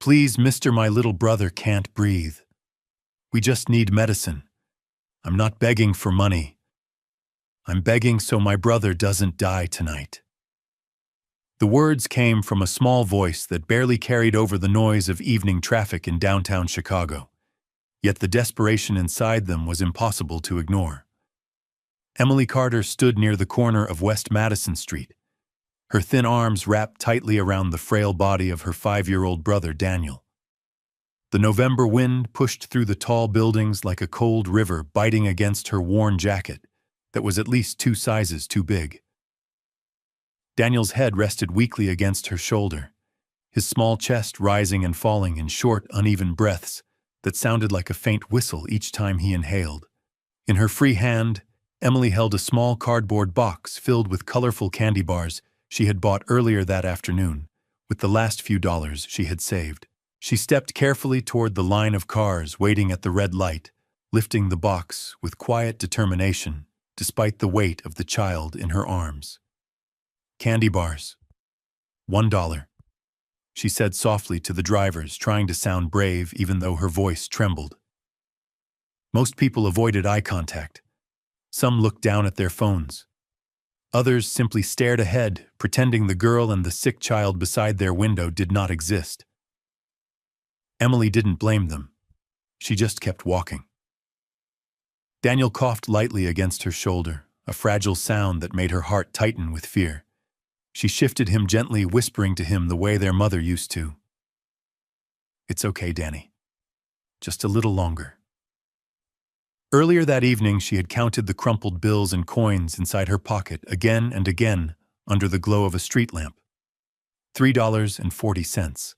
Please, mister, my little brother can't breathe. We just need medicine. I'm not begging for money. I'm begging so my brother doesn't die tonight." The words came from a small voice that barely carried over the noise of evening traffic in downtown Chicago. Yet the desperation inside them was impossible to ignore. Emily Carter stood near the corner of West Madison Street, her thin arms wrapped tightly around the frail body of her 5-year-old brother Daniel. The November wind pushed through the tall buildings like a cold river biting against her worn jacket that was at least 2 sizes too big. Daniel's head rested weakly against her shoulder, his small chest rising and falling in short, uneven breaths that sounded like a faint whistle each time he inhaled. In her free hand, Emily held a small cardboard box filled with colorful candy bars she had bought earlier that afternoon, with the last few dollars she had saved. She stepped carefully toward the line of cars waiting at the red light, lifting the box with quiet determination, despite the weight of the child in her arms. "Candy bars. $1, she said softly to the drivers, trying to sound brave even though her voice trembled. Most people avoided eye contact. Some looked down at their phones. Others simply stared ahead, pretending the girl and the sick child beside their window did not exist. Emily didn't blame them. She just kept walking. Daniel coughed lightly against her shoulder, a fragile sound that made her heart tighten with fear. She shifted him gently, whispering to him the way their mother used to. "It's okay, Danny. Just a little longer." Earlier that evening, she had counted the crumpled bills and coins inside her pocket again and again under the glow of a street lamp. $3.40.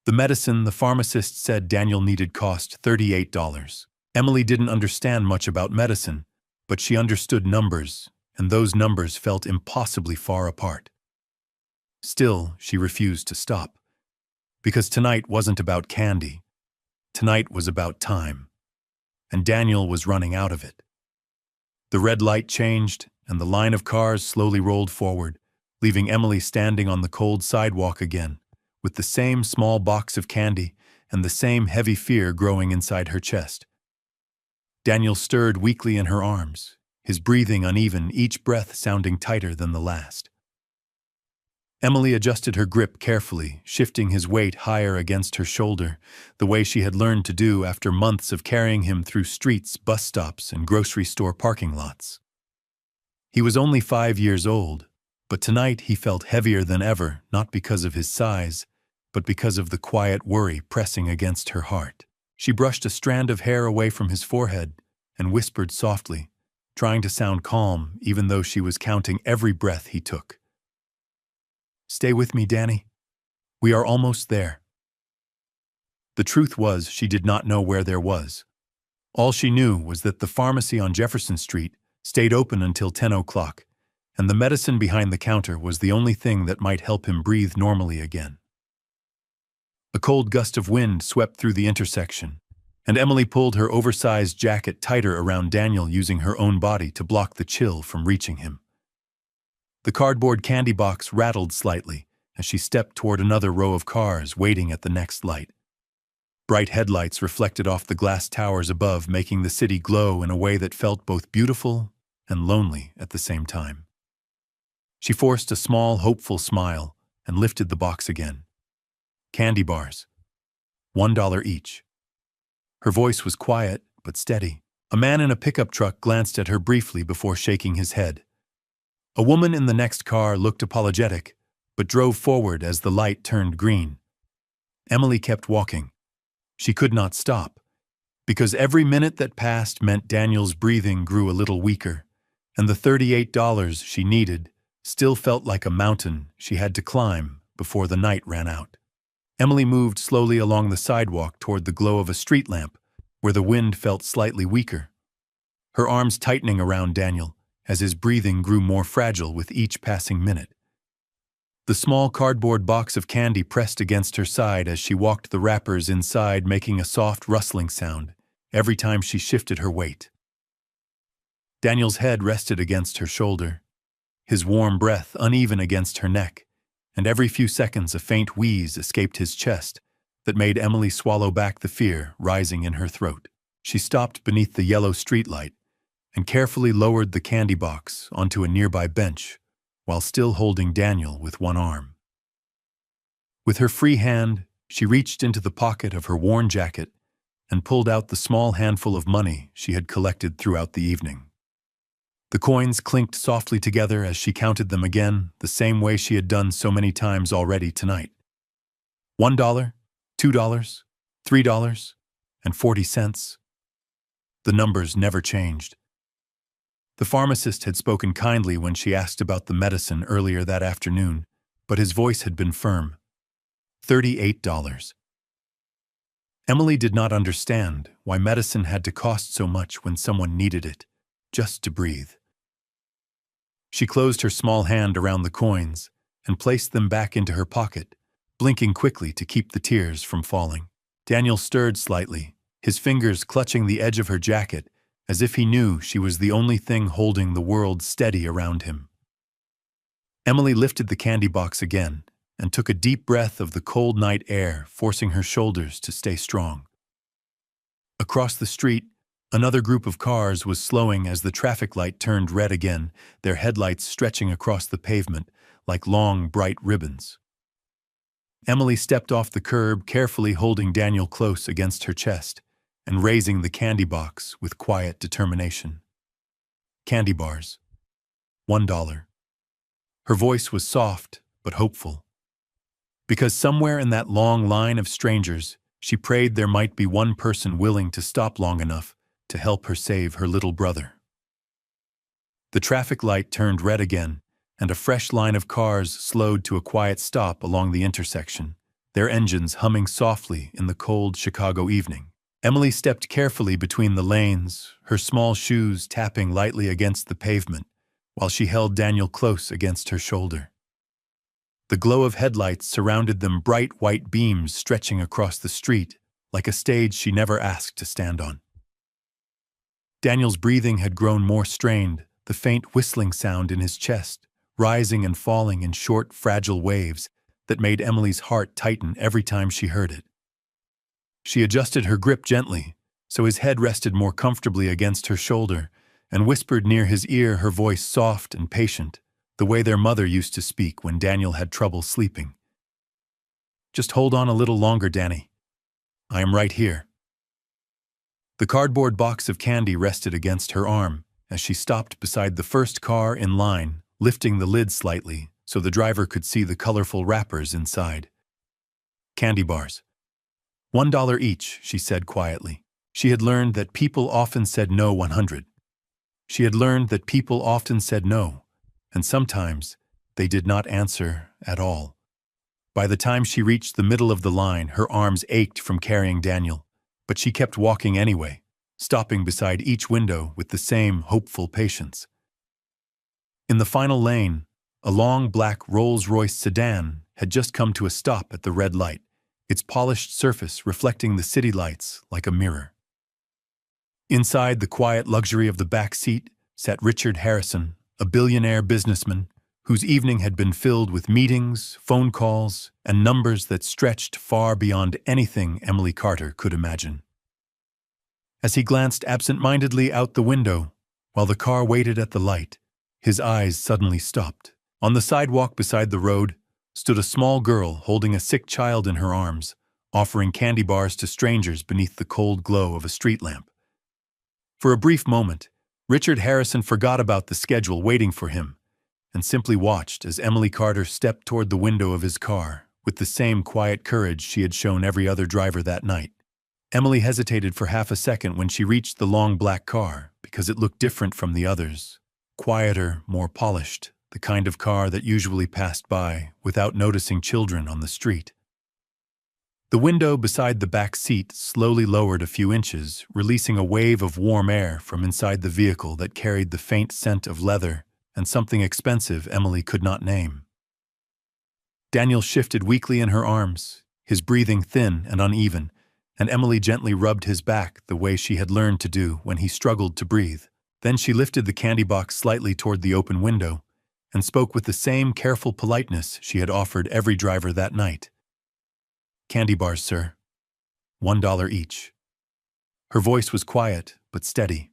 The medicine the pharmacist said Daniel needed cost $38. Emily didn't understand much about medicine, but she understood numbers, and those numbers felt impossibly far apart. Still, she refused to stop. Because tonight wasn't about candy. Tonight was about time. And Daniel was running out of it. The red light changed, and the line of cars slowly rolled forward, leaving Emily standing on the cold sidewalk again, with the same small box of candy and the same heavy fear growing inside her chest. Daniel stirred weakly in her arms, his breathing uneven, each breath sounding tighter than the last. Emily adjusted her grip carefully, shifting his weight higher against her shoulder, the way she had learned to do after months of carrying him through streets, bus stops, and grocery store parking lots. He was only 5 years old, but tonight he felt heavier than ever, not because of his size, but because of the quiet worry pressing against her heart. She brushed a strand of hair away from his forehead and whispered softly, trying to sound calm even though she was counting every breath he took. "Stay with me, Danny. We are almost there." The truth was, she did not know where there was. All she knew was that the pharmacy on Jefferson Street stayed open until 10 o'clock, and the medicine behind the counter was the only thing that might help him breathe normally again. A cold gust of wind swept through the intersection, and Emily pulled her oversized jacket tighter around Daniel, using her own body to block the chill from reaching him. The cardboard candy box rattled slightly as she stepped toward another row of cars waiting at the next light. Bright headlights reflected off the glass towers above, making the city glow in a way that felt both beautiful and lonely at the same time. She forced a small, hopeful smile and lifted the box again. "Candy bars. $1 each." Her voice was quiet but steady. A man in a pickup truck glanced at her briefly before shaking his head. A woman in the next car looked apologetic, but drove forward as the light turned green. Emily kept walking. She could not stop, because every minute that passed meant Daniel's breathing grew a little weaker, and the $38 she needed still felt like a mountain she had to climb before the night ran out. Emily moved slowly along the sidewalk toward the glow of a street lamp, where the wind felt slightly weaker, her arms tightening around Daniel as his breathing grew more fragile with each passing minute. The small cardboard box of candy pressed against her side as she walked, the wrappers inside making a soft rustling sound every time she shifted her weight. Daniel's head rested against her shoulder, his warm breath uneven against her neck, and every few seconds a faint wheeze escaped his chest that made Emily swallow back the fear rising in her throat. She stopped beneath the yellow streetlight and carefully lowered the candy box onto a nearby bench while still holding Daniel with one arm. With her free hand, she reached into the pocket of her worn jacket and pulled out the small handful of money she had collected throughout the evening. The coins clinked softly together as she counted them again, the same way she had done so many times already tonight. $1, $2, $3.40. The numbers never changed. The pharmacist had spoken kindly when she asked about the medicine earlier that afternoon, but his voice had been firm. $38. Emily did not understand why medicine had to cost so much when someone needed it, just to breathe. She closed her small hand around the coins and placed them back into her pocket, blinking quickly to keep the tears from falling. Daniel stirred slightly, his fingers clutching the edge of her jacket as if he knew she was the only thing holding the world steady around him. Emily lifted the candy box again and took a deep breath of the cold night air, forcing her shoulders to stay strong. Across the street, another group of cars was slowing as the traffic light turned red again, their headlights stretching across the pavement like long, bright ribbons. Emily stepped off the curb, carefully holding Daniel close against her chest and raising the candy box with quiet determination. Candy bars. $1. Her voice was soft but hopeful. Because somewhere in that long line of strangers, she prayed there might be one person willing to stop long enough to help her save her little brother. The traffic light turned red again, and a fresh line of cars slowed to a quiet stop along the intersection, their engines humming softly in the cold Chicago evening. Emily stepped carefully between the lanes, her small shoes tapping lightly against the pavement, while she held Daniel close against her shoulder. The glow of headlights surrounded them, bright white beams stretching across the street, like a stage she never asked to stand on. Daniel's breathing had grown more strained, the faint whistling sound in his chest, rising and falling in short, fragile waves that made Emily's heart tighten every time she heard it. She adjusted her grip gently, so his head rested more comfortably against her shoulder, and whispered near his ear, her voice soft and patient, the way their mother used to speak when Daniel had trouble sleeping. "Just hold on a little longer, Danny. I am right here." The cardboard box of candy rested against her arm as she stopped beside the first car in line, lifting the lid slightly so the driver could see the colorful wrappers inside. Candy bars. $1 each, she said quietly. She had learned that people often said no. 100. She had learned that people often said no, and sometimes they did not answer at all. By the time she reached the middle of the line, her arms ached from carrying Daniel, but she kept walking anyway, stopping beside each window with the same hopeful patience. In the final lane, a long black Rolls-Royce sedan had just come to a stop at the red light, its polished surface reflecting the city lights like a mirror. Inside the quiet luxury of the back seat sat Richard Harrison, a billionaire businessman whose evening had been filled with meetings, phone calls, and numbers that stretched far beyond anything Emily Carter could imagine. As he glanced absent-mindedly out the window while the car waited at the light, his eyes suddenly stopped. On the sidewalk beside the road stood a small girl holding a sick child in her arms, offering candy bars to strangers beneath the cold glow of a street lamp. For a brief moment, Richard Harrison forgot about the schedule waiting for him and simply watched as Emily Carter stepped toward the window of his car with the same quiet courage she had shown every other driver that night. Emily hesitated for half a second when she reached the long black car because it looked different from the others, quieter, more polished, the kind of car that usually passed by without noticing children on the street. The window beside the back seat slowly lowered a few inches, releasing a wave of warm air from inside the vehicle that carried the faint scent of leather and something expensive Emily could not name. Daniel shifted weakly in her arms, his breathing thin and uneven, and Emily gently rubbed his back the way she had learned to do when he struggled to breathe. Then she lifted the candy box slightly toward the open window and spoke with the same careful politeness she had offered every driver that night. Candy bars, sir. $1 each. Her voice was quiet, but steady.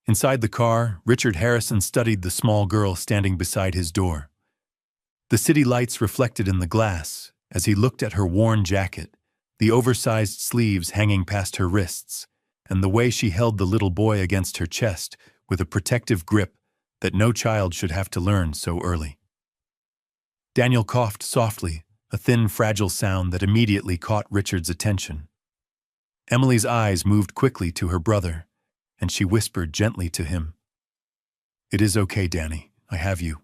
Inside the car, Richard Harrison studied the small girl standing beside his door. The city lights reflected in the glass as he looked at her worn jacket, the oversized sleeves hanging past her wrists, and the way she held the little boy against her chest with a protective grip that no child should have to learn so early. Daniel coughed softly, a thin, fragile sound that immediately caught Richard's attention. Emily's eyes moved quickly to her brother, and she whispered gently to him, "It is okay, Danny. I have you."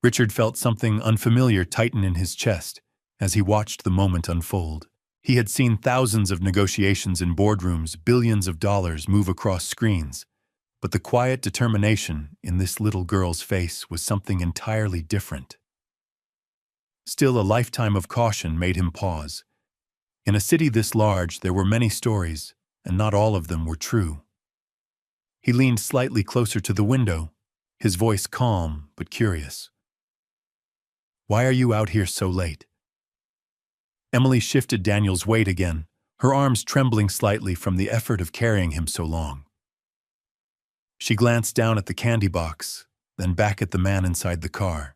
Richard felt something unfamiliar tighten in his chest as he watched the moment unfold. He had seen thousands of negotiations in boardrooms, billions of dollars move across screens, but the quiet determination in this little girl's face was something entirely different. Still, a lifetime of caution made him pause. In a city this large, there were many stories, and not all of them were true. He leaned slightly closer to the window, his voice calm but curious. "Why are you out here so late?" Emily shifted Daniel's weight again, her arms trembling slightly from the effort of carrying him so long. She glanced down at the candy box, then back at the man inside the car.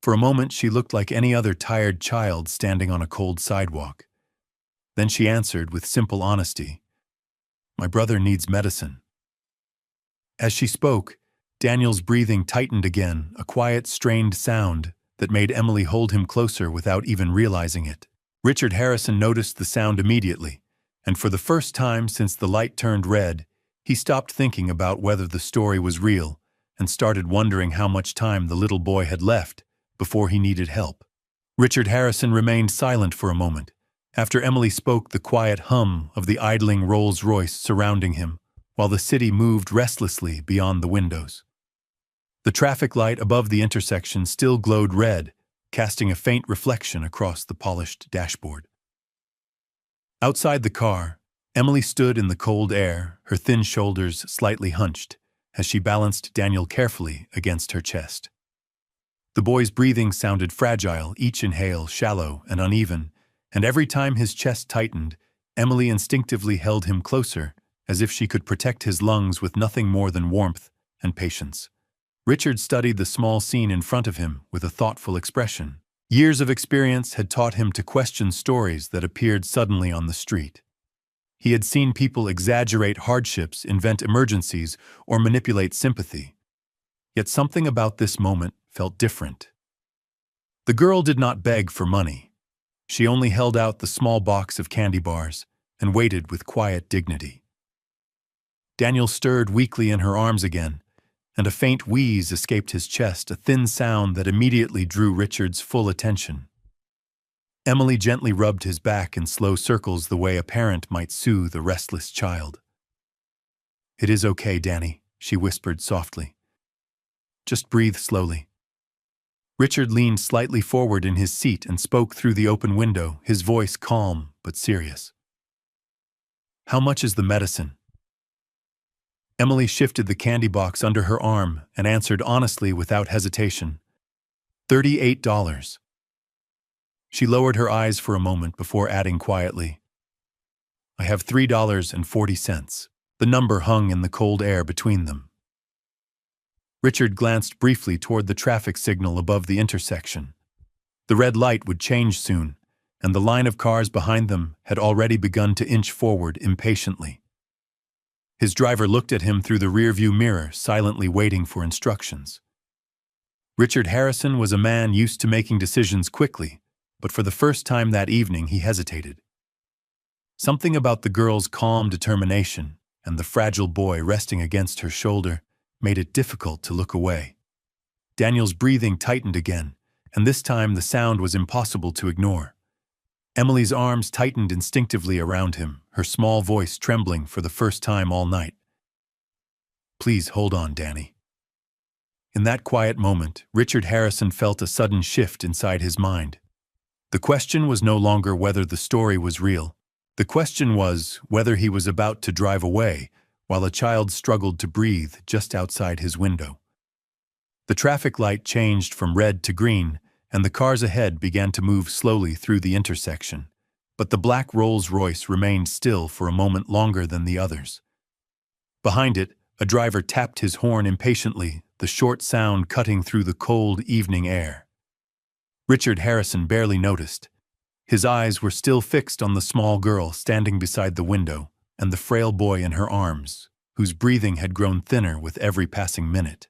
For a moment, she looked like any other tired child standing on a cold sidewalk. Then she answered with simple honesty, "My brother needs medicine." As she spoke, Daniel's breathing tightened again, a quiet, strained sound that made Emily hold him closer without even realizing it. Richard Harrison noticed the sound immediately, and for the first time since the light turned red, he stopped thinking about whether the story was real and started wondering how much time the little boy had left before he needed help. Richard Harrison remained silent for a moment. After Emily spoke, the quiet hum of the idling Rolls-Royce surrounding him, while the city moved restlessly beyond the windows. The traffic light above the intersection still glowed red, casting a faint reflection across the polished dashboard. Outside the car, Emily stood in the cold air, her thin shoulders slightly hunched, as she balanced Daniel carefully against her chest. The boy's breathing sounded fragile, each inhale shallow and uneven, and every time his chest tightened, Emily instinctively held him closer, as if she could protect his lungs with nothing more than warmth and patience. Richard studied the small scene in front of him with a thoughtful expression. Years of experience had taught him to question stories that appeared suddenly on the street. He had seen people exaggerate hardships, invent emergencies, or manipulate sympathy. Yet something about this moment felt different. The girl did not beg for money. She only held out the small box of candy bars and waited with quiet dignity. Daniel stirred weakly in her arms again, and a faint wheeze escaped his chest, a thin sound that immediately drew Richard's full attention. Emily gently rubbed his back in slow circles the way a parent might soothe a restless child. "It is okay, Danny," she whispered softly. "Just breathe slowly." Richard leaned slightly forward in his seat and spoke through the open window, his voice calm but serious. "How much is the medicine?" Emily shifted the candy box under her arm and answered honestly without hesitation. $38. She lowered her eyes for a moment before adding quietly, "I have $3.40. The number hung in the cold air between them. Richard glanced briefly toward the traffic signal above the intersection. The red light would change soon, and the line of cars behind them had already begun to inch forward impatiently. His driver looked at him through the rearview mirror, silently waiting for instructions. Richard Harrison was a man used to making decisions quickly, but for the first time that evening he hesitated. Something about the girl's calm determination and the fragile boy resting against her shoulder made it difficult to look away. Daniel's breathing tightened again, and this time the sound was impossible to ignore. Emily's arms tightened instinctively around him, her small voice trembling for the first time all night. "Please hold on, Danny." In that quiet moment, Richard Harrison felt a sudden shift inside his mind. The question was no longer whether the story was real. The question was whether he was about to drive away while a child struggled to breathe just outside his window. The traffic light changed from red to green, and the cars ahead began to move slowly through the intersection. But the black Rolls-Royce remained still for a moment longer than the others. Behind it, a driver tapped his horn impatiently, the short sound cutting through the cold evening air. Richard Harrison barely noticed. His eyes were still fixed on the small girl standing beside the window and the frail boy in her arms, whose breathing had grown thinner with every passing minute.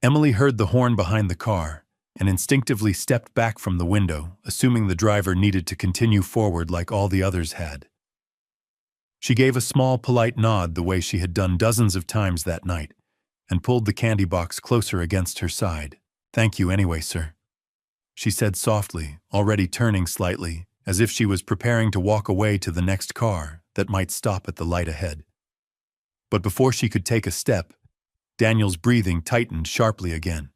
Emily heard the horn behind the car and instinctively stepped back from the window, assuming the driver needed to continue forward like all the others had. She gave a small, polite nod the way she had done dozens of times that night, and pulled the candy box closer against her side. "Thank you anyway, sir," she said softly, already turning slightly, as if she was preparing to walk away to the next car that might stop at the light ahead. But before she could take a step, Daniel's breathing tightened sharply again.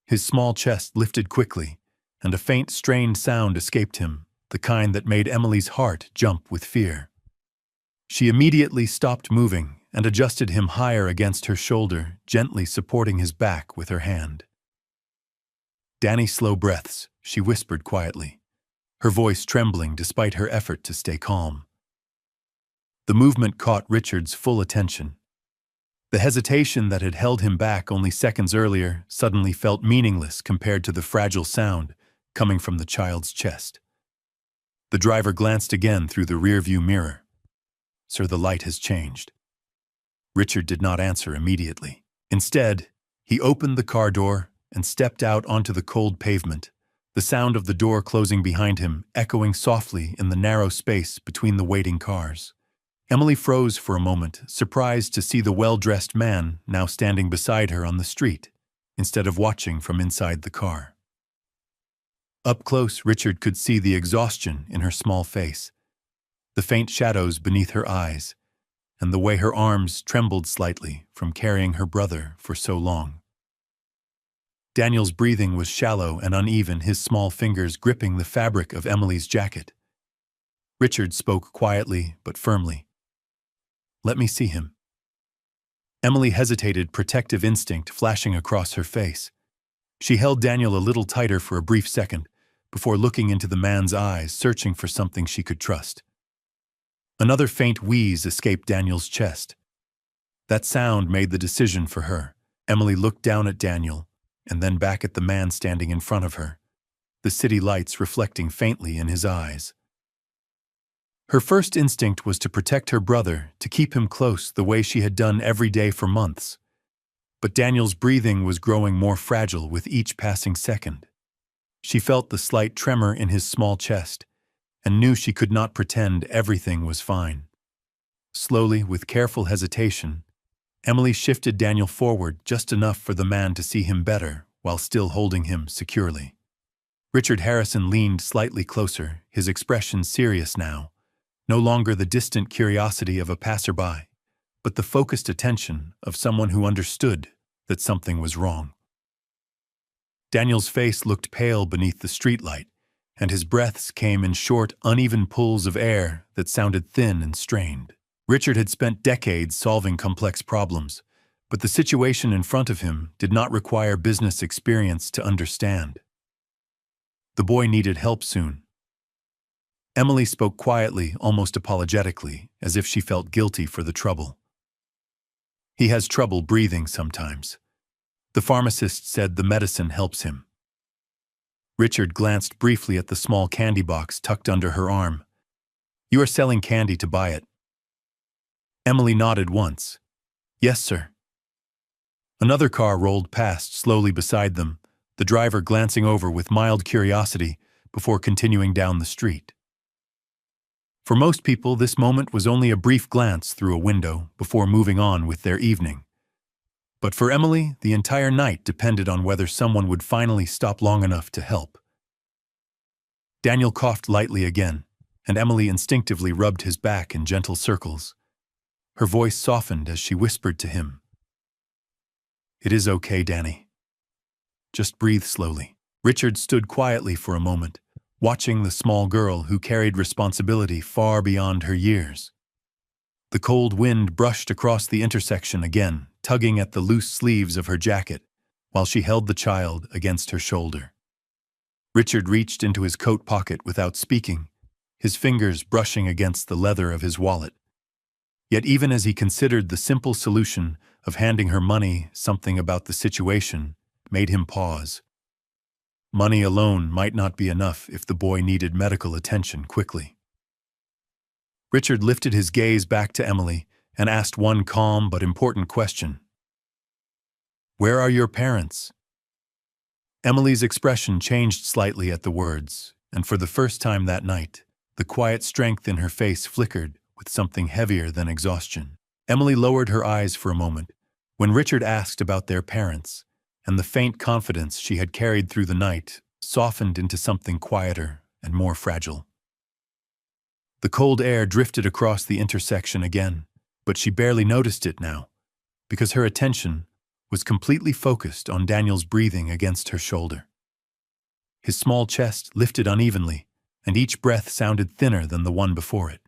His small chest lifted quickly, and a faint, strained sound escaped him, the kind that made Emily's heart jump with fear. She immediately stopped moving and adjusted him higher against her shoulder, gently supporting his back with her hand. "Danny, slow breaths," she whispered quietly, her voice trembling despite her effort to stay calm. The movement caught Richard's full attention. The hesitation that had held him back only seconds earlier suddenly felt meaningless compared to the fragile sound coming from the child's chest. The driver glanced again through the rearview mirror. "Sir, the light has changed." Richard did not answer immediately. Instead, he opened the car door and stepped out onto the cold pavement, the sound of the door closing behind him echoing softly in the narrow space between the waiting cars. Emily froze for a moment, surprised to see the well-dressed man now standing beside her on the street, instead of watching from inside the car. Up close, Richard could see the exhaustion in her small face, the faint shadows beneath her eyes, and the way her arms trembled slightly from carrying her brother for so long. Daniel's breathing was shallow and uneven, his small fingers gripping the fabric of Emily's jacket. Richard spoke quietly but firmly. "Let me see him." Emily hesitated, protective instinct flashing across her face. She held Daniel a little tighter for a brief second, before looking into the man's eyes, searching for something she could trust. Another faint wheeze escaped Daniel's chest. That sound made the decision for her. Emily looked down at Daniel, and then back at the man standing in front of her, the city lights reflecting faintly in his eyes. Her first instinct was to protect her brother, to keep him close the way she had done every day for months. But Daniel's breathing was growing more fragile with each passing second. She felt the slight tremor in his small chest, and knew she could not pretend everything was fine. Slowly, with careful hesitation, Emily shifted Daniel forward just enough for the man to see him better, while still holding him securely. Richard Harrison leaned slightly closer, his expression serious now, no longer the distant curiosity of a passerby, but the focused attention of someone who understood that something was wrong. Daniel's face looked pale beneath the streetlight, and his breaths came in short, uneven pulls of air that sounded thin and strained. Richard had spent decades solving complex problems, but the situation in front of him did not require business experience to understand. The boy needed help soon. Emily spoke quietly, almost apologetically, as if she felt guilty for the trouble. "He has trouble breathing sometimes. The pharmacist said the medicine helps him." Richard glanced briefly at the small candy box tucked under her arm. "You are selling candy to buy it." Emily nodded once. "Yes, sir." Another car rolled past slowly beside them, the driver glancing over with mild curiosity before continuing down the street. For most people, this moment was only a brief glance through a window before moving on with their evening. But for Emily, the entire night depended on whether someone would finally stop long enough to help. Daniel coughed lightly again, and Emily instinctively rubbed his back in gentle circles. Her voice softened as she whispered to him, "It is okay, Danny. Just breathe slowly." Richard stood quietly for a moment, watching the small girl who carried responsibility far beyond her years. The cold wind brushed across the intersection again, tugging at the loose sleeves of her jacket, while she held the child against her shoulder. Richard reached into his coat pocket without speaking, his fingers brushing against the leather of his wallet. Yet even as he considered the simple solution of handing her money, something about the situation made him pause. Money alone might not be enough if the boy needed medical attention quickly. Richard lifted his gaze back to Emily and asked one calm but important question. "Where are your parents?" Emily's expression changed slightly at the words, and for the first time that night, the quiet strength in her face flickered with something heavier than exhaustion. Emily lowered her eyes for a moment when Richard asked about their parents, and the faint confidence she had carried through the night softened into something quieter and more fragile. The cold air drifted across the intersection again, but she barely noticed it now, because her attention was completely focused on Daniel's breathing against her shoulder. His small chest lifted unevenly, and each breath sounded thinner than the one before it.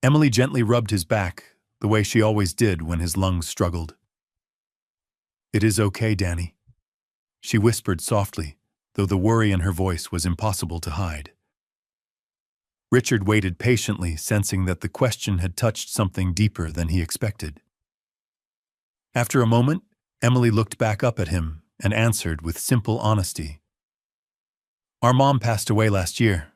Emily gently rubbed his back, the way she always did when his lungs struggled. "It is okay, Danny," she whispered softly, though the worry in her voice was impossible to hide. Richard waited patiently, sensing that the question had touched something deeper than he expected. After a moment, Emily looked back up at him and answered with simple honesty. "Our mom passed away last year."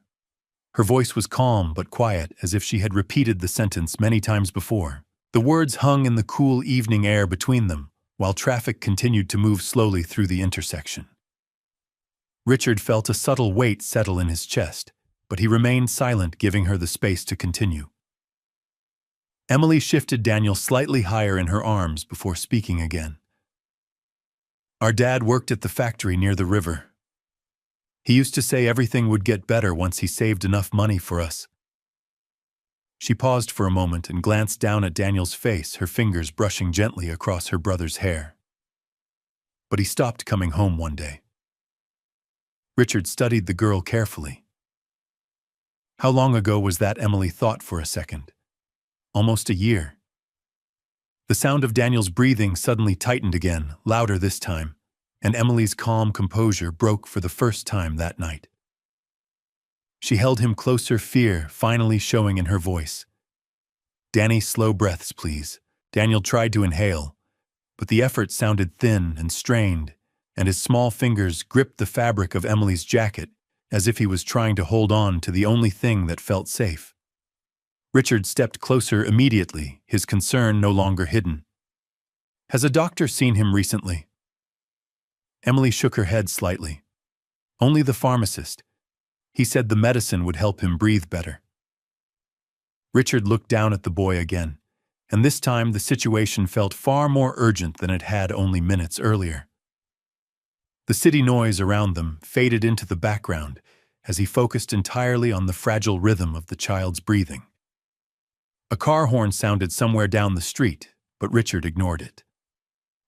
Her voice was calm but quiet, as if she had repeated the sentence many times before. The words hung in the cool evening air between them, while traffic continued to move slowly through the intersection. Richard felt a subtle weight settle in his chest, but he remained silent, giving her the space to continue. Emily shifted Daniel slightly higher in her arms before speaking again. "Our dad worked at the factory near the river. He used to say everything would get better once he saved enough money for us." She paused for a moment and glanced down at Daniel's face, her fingers brushing gently across her brother's hair. But he stopped coming home one day. Richard studied the girl carefully. How long ago was that? Emily thought for a second. Almost a year. The sound of Daniel's breathing suddenly tightened again, louder this time, and Emily's calm composure broke for the first time that night. She held him closer, fear finally showing in her voice. "Danny, slow breaths, please." Daniel tried to inhale, but the effort sounded thin and strained, and his small fingers gripped the fabric of Emily's jacket as if he was trying to hold on to the only thing that felt safe. Richard stepped closer immediately, his concern no longer hidden. "Has a doctor seen him recently?" Emily shook her head slightly. "Only the pharmacist. He said the medicine would help him breathe better." Richard looked down at the boy again, and this time the situation felt far more urgent than it had only minutes earlier. The city noise around them faded into the background as he focused entirely on the fragile rhythm of the child's breathing. A car horn sounded somewhere down the street, but Richard ignored it.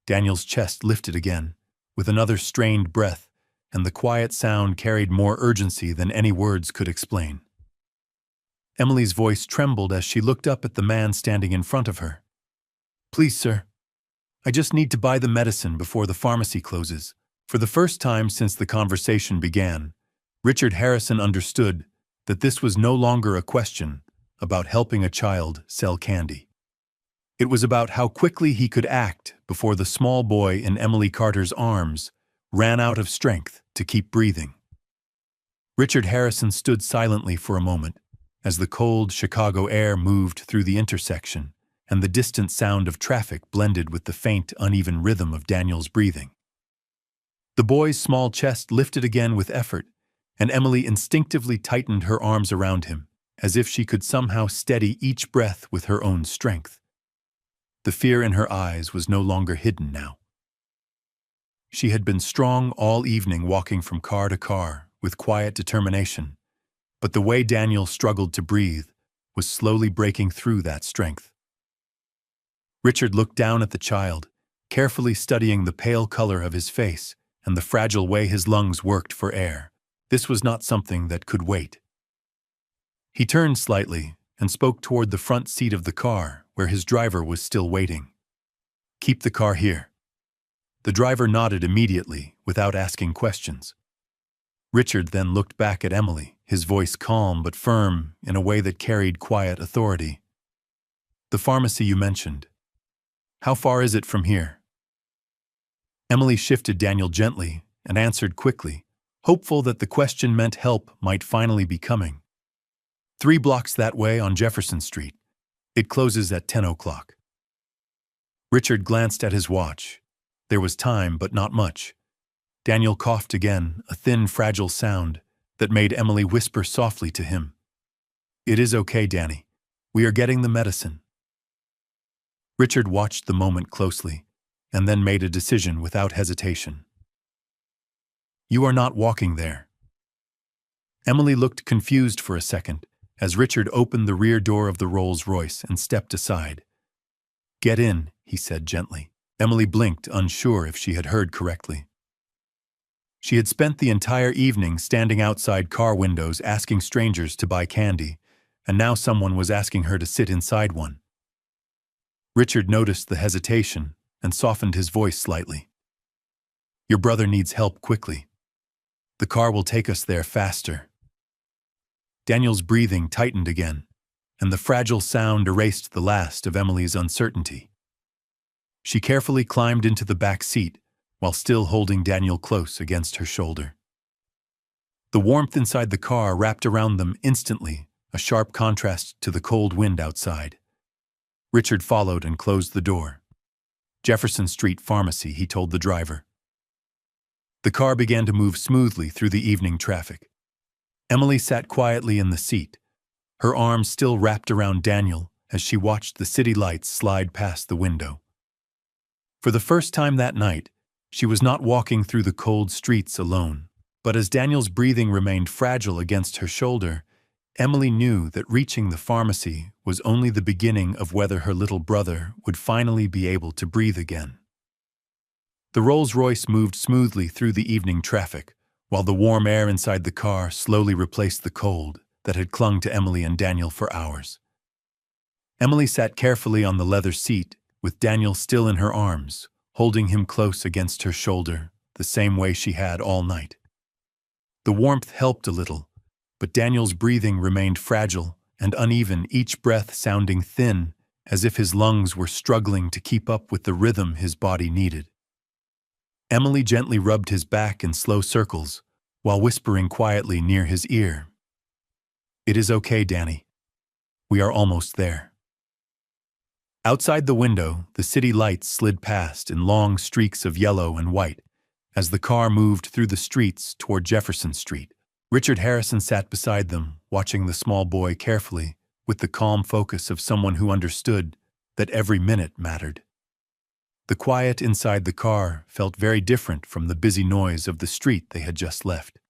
Daniel's chest lifted again, with another strained breath, and the quiet sound carried more urgency than any words could explain. Emily's voice trembled as she looked up at the man standing in front of her. "Please, sir. I just need to buy the medicine before the pharmacy closes." For the first time since the conversation began, Richard Harrison understood that this was no longer a question about helping a child sell candy. It was about how quickly he could act before the small boy in Emily Carter's arms ran out of strength to keep breathing. Richard Harrison stood silently for a moment as the cold Chicago air moved through the intersection and the distant sound of traffic blended with the faint, uneven rhythm of Daniel's breathing. The boy's small chest lifted again with effort, and Emily instinctively tightened her arms around him, as if she could somehow steady each breath with her own strength. The fear in her eyes was no longer hidden now. She had been strong all evening, walking from car to car with quiet determination, but the way Daniel struggled to breathe was slowly breaking through that strength. Richard looked down at the child, carefully studying the pale color of his face and the fragile way his lungs worked for air. This was not something that could wait. He turned slightly and spoke toward the front seat of the car, where his driver was still waiting. "Keep the car here." The driver nodded immediately, without asking questions. Richard then looked back at Emily, his voice calm but firm in a way that carried quiet authority. "The pharmacy you mentioned. How far is it from here?" Emily shifted Daniel gently and answered quickly, hopeful that the question meant help might finally be coming. 3 blocks that way on Jefferson Street. It closes at 10 o'clock. Richard glanced at his watch. There was time, but not much. Daniel coughed again, a thin, fragile sound that made Emily whisper softly to him. "It is okay, Danny. We are getting the medicine." Richard watched the moment closely, and then made a decision without hesitation. "You are not walking there." Emily looked confused for a second as Richard opened the rear door of the Rolls-Royce and stepped aside. "Get in," he said gently. Emily blinked, unsure if she had heard correctly. She had spent the entire evening standing outside car windows asking strangers to buy candy, and now someone was asking her to sit inside one. Richard noticed the hesitation and softened his voice slightly. "Your brother needs help quickly. The car will take us there faster." Daniel's breathing tightened again, and the fragile sound erased the last of Emily's uncertainty. She carefully climbed into the back seat while still holding Daniel close against her shoulder. The warmth inside the car wrapped around them instantly, a sharp contrast to the cold wind outside. Richard followed and closed the door. "Jefferson Street Pharmacy," he told the driver. The car began to move smoothly through the evening traffic. Emily sat quietly in the seat, her arms still wrapped around Daniel as she watched the city lights slide past the window. For the first time that night, she was not walking through the cold streets alone, but as Daniel's breathing remained fragile against her shoulder, Emily knew that reaching the pharmacy was only the beginning of whether her little brother would finally be able to breathe again. The Rolls-Royce moved smoothly through the evening traffic, while the warm air inside the car slowly replaced the cold that had clung to Emily and Daniel for hours. Emily sat carefully on the leather seat, with Daniel still in her arms, holding him close against her shoulder, the same way she had all night. The warmth helped a little, but Daniel's breathing remained fragile and uneven, each breath sounding thin, as if his lungs were struggling to keep up with the rhythm his body needed. Emily gently rubbed his back in slow circles, while whispering quietly near his ear. "It is okay, Danny. We are almost there." Outside the window, the city lights slid past in long streaks of yellow and white as the car moved through the streets toward Jefferson Street. Richard Harrison sat beside them, watching the small boy carefully, with the calm focus of someone who understood that every minute mattered. The quiet inside the car felt very different from the busy noise of the street they had just left.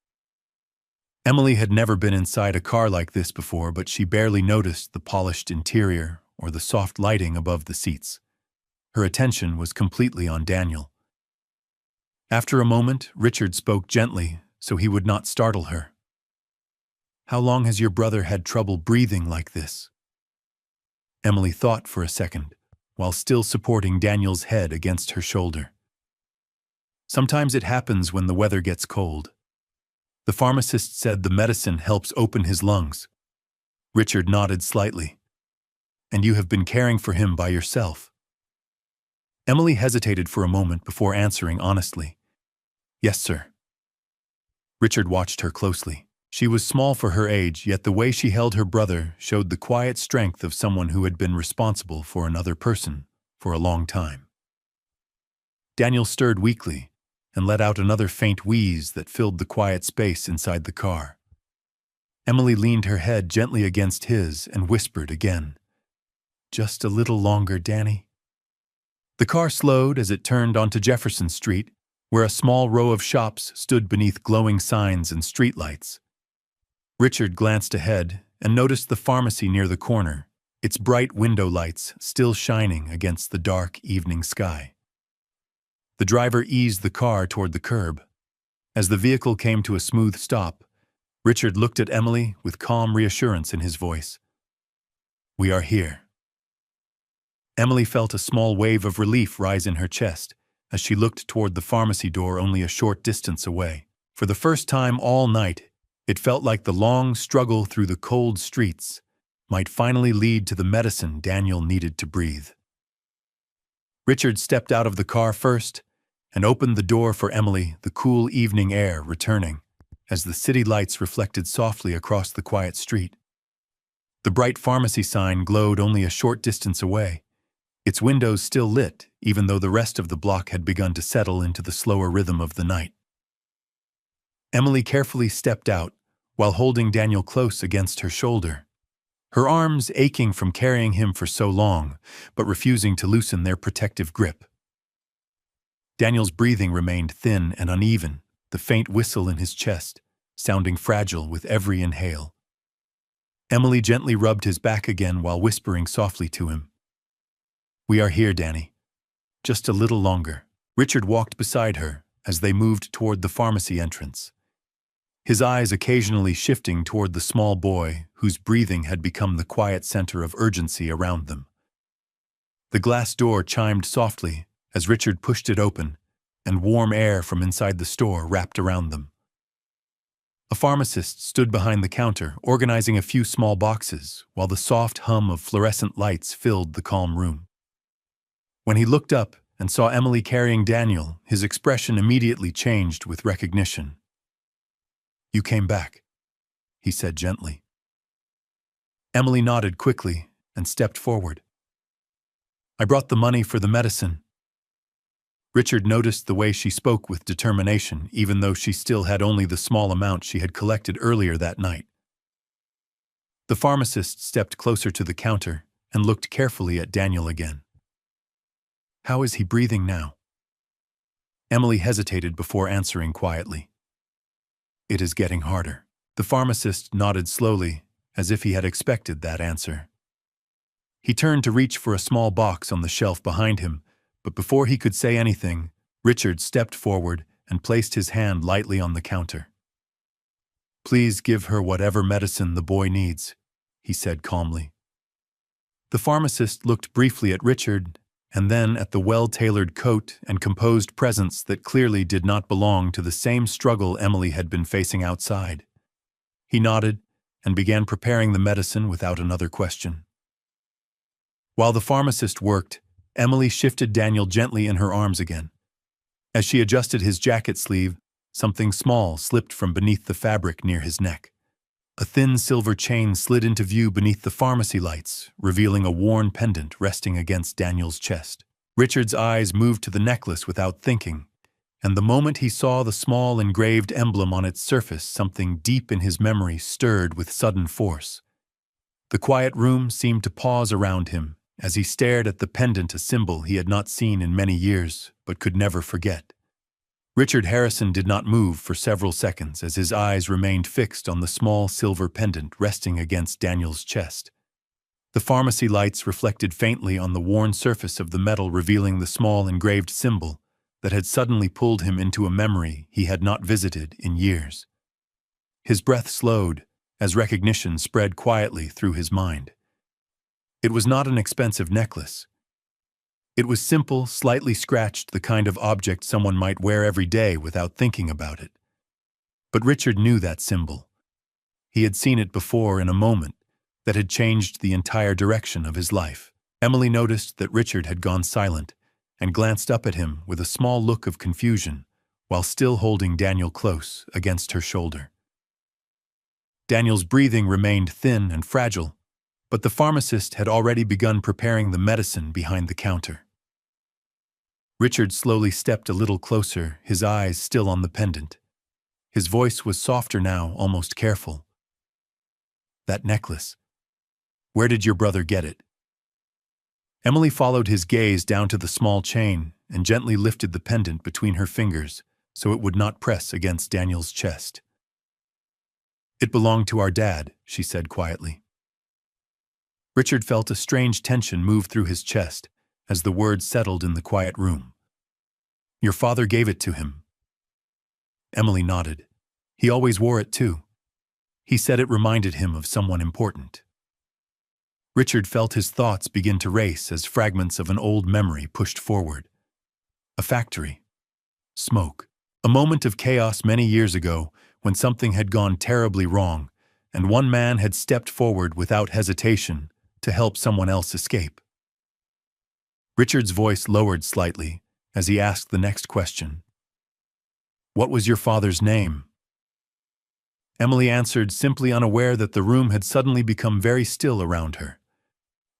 Emily had never been inside a car like this before, but she barely noticed the polished interior or the soft lighting above the seats. Her attention was completely on Daniel. After a moment, Richard spoke gently so he would not startle her. "How long has your brother had trouble breathing like this?" Emily thought for a second, while still supporting Daniel's head against her shoulder. "Sometimes it happens when the weather gets cold. The pharmacist said the medicine helps open his lungs." Richard nodded slightly. "And you have been caring for him by yourself?" Emily hesitated for a moment before answering honestly. "Yes, sir." Richard watched her closely. She was small for her age, yet the way she held her brother showed the quiet strength of someone who had been responsible for another person for a long time. Daniel stirred weakly and let out another faint wheeze that filled the quiet space inside the car. Emily leaned her head gently against his and whispered again, "Just a little longer, Danny." The car slowed as it turned onto Jefferson Street, where a small row of shops stood beneath glowing signs and streetlights. Richard glanced ahead and noticed the pharmacy near the corner, its bright window lights still shining against the dark evening sky. The driver eased the car toward the curb. As the vehicle came to a smooth stop, Richard looked at Emily with calm reassurance in his voice. "We are here." Emily felt a small wave of relief rise in her chest as she looked toward the pharmacy door only a short distance away. For the first time all night, it felt like the long struggle through the cold streets might finally lead to the medicine Daniel needed to breathe. Richard stepped out of the car first and opened the door for Emily, the cool evening air returning as the city lights reflected softly across the quiet street. The bright pharmacy sign glowed only a short distance away, its windows still lit even though the rest of the block had begun to settle into the slower rhythm of the night. Emily carefully stepped out while holding Daniel close against her shoulder, her arms aching from carrying him for so long, but refusing to loosen their protective grip. Daniel's breathing remained thin and uneven, the faint whistle in his chest sounding fragile with every inhale. Emily gently rubbed his back again while whispering softly to him. "We are here, Danny. Just a little longer." Richard walked beside her as they moved toward the pharmacy entrance, his eyes occasionally shifting toward the small boy whose breathing had become the quiet center of urgency around them. The glass door chimed softly as Richard pushed it open, and warm air from inside the store wrapped around them. A pharmacist stood behind the counter, organizing a few small boxes, while the soft hum of fluorescent lights filled the calm room. When he looked up and saw Emily carrying Daniel, his expression immediately changed with recognition. "You came back," he said gently. Emily nodded quickly and stepped forward. "I brought the money for the medicine." Richard noticed the way she spoke with determination, even though she still had only the small amount she had collected earlier that night. The pharmacist stepped closer to the counter and looked carefully at Daniel again. "How is he breathing now?" Emily hesitated before answering quietly. "It is getting harder." The pharmacist nodded slowly, as if he had expected that answer. He turned to reach for a small box on the shelf behind him, but before he could say anything, Richard stepped forward and placed his hand lightly on the counter. "Please give her whatever medicine the boy needs," he said calmly. The pharmacist looked briefly at Richard and then at the well-tailored coat and composed presence that clearly did not belong to the same struggle Emily had been facing outside. He nodded and began preparing the medicine without another question. While the pharmacist worked, Emily shifted Daniel gently in her arms again. As she adjusted his jacket sleeve, something small slipped from beneath the fabric near his neck. A thin silver chain slid into view beneath the pharmacy lights, revealing a worn pendant resting against Daniel's chest. Richard's eyes moved to the necklace without thinking, and the moment he saw the small engraved emblem on its surface, something deep in his memory stirred with sudden force. The quiet room seemed to pause around him as he stared at the pendant, a symbol he had not seen in many years but could never forget. Richard Harrison did not move for several seconds as his eyes remained fixed on the small silver pendant resting against Daniel's chest. The pharmacy lights reflected faintly on the worn surface of the metal, revealing the small engraved symbol that had suddenly pulled him into a memory he had not visited in years. His breath slowed as recognition spread quietly through his mind. It was not an expensive necklace. It was simple, slightly scratched, the kind of object someone might wear every day without thinking about it. But Richard knew that symbol. He had seen it before in a moment that had changed the entire direction of his life. Emily noticed that Richard had gone silent and glanced up at him with a small look of confusion while still holding Daniel close against her shoulder. Daniel's breathing remained thin and fragile, but the pharmacist had already begun preparing the medicine behind the counter. Richard slowly stepped a little closer, his eyes still on the pendant. His voice was softer now, almost careful. "That necklace. Where did your brother get it?" Emily followed his gaze down to the small chain and gently lifted the pendant between her fingers so it would not press against Daniel's chest. "It belonged to our dad," she said quietly. Richard felt a strange tension move through his chest as the words settled in the quiet room. "Your father gave it to him." Emily nodded. "He always wore it too. He said it reminded him of someone important." Richard felt his thoughts begin to race as fragments of an old memory pushed forward. A factory. Smoke. A moment of chaos many years ago when something had gone terribly wrong, and one man had stepped forward without hesitation to help someone else escape. Richard's voice lowered slightly as he asked the next question. "What was your father's name?" Emily answered, simply unaware that the room had suddenly become very still around her.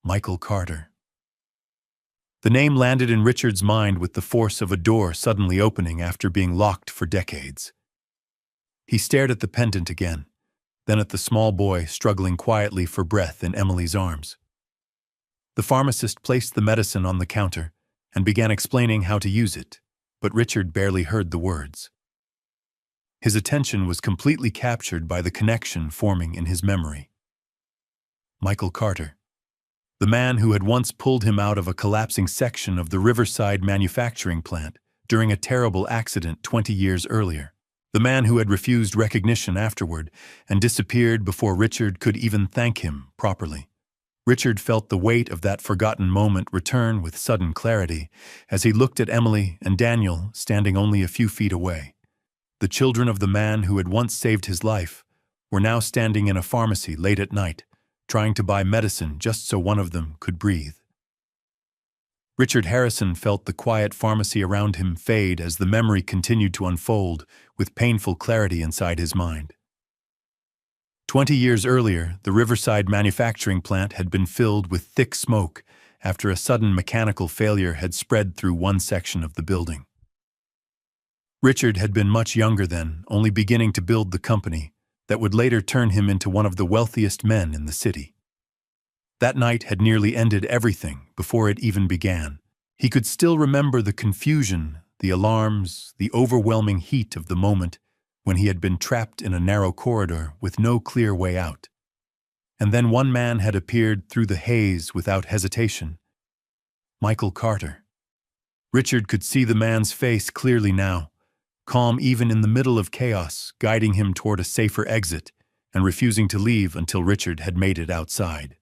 "Michael Carter." The name landed in Richard's mind with the force of a door suddenly opening after being locked for decades. He stared at the pendant again, then at the small boy struggling quietly for breath in Emily's arms. The pharmacist placed the medicine on the counter and began explaining how to use it, but Richard barely heard the words. His attention was completely captured by the connection forming in his memory. Michael Carter, the man who had once pulled him out of a collapsing section of the Riverside manufacturing plant during a terrible accident 20 years earlier. The man who had refused recognition afterward and disappeared before Richard could even thank him properly. Richard felt the weight of that forgotten moment return with sudden clarity as he looked at Emily and Daniel standing only a few feet away. The children of the man who had once saved his life were now standing in a pharmacy late at night, trying to buy medicine just so one of them could breathe. Richard Harrison felt the quiet pharmacy around him fade as the memory continued to unfold with painful clarity inside his mind. 20 years earlier, the Riverside manufacturing plant had been filled with thick smoke after a sudden mechanical failure had spread through one section of the building. Richard had been much younger then, only beginning to build the company that would later turn him into one of the wealthiest men in the city. That night had nearly ended everything before it even began. He could still remember the confusion, the alarms, the overwhelming heat of the moment when he had been trapped in a narrow corridor with no clear way out. And then one man had appeared through the haze without hesitation. Michael Carter. Richard could see the man's face clearly now, calm even in the middle of chaos, guiding him toward a safer exit and refusing to leave until Richard had made it outside.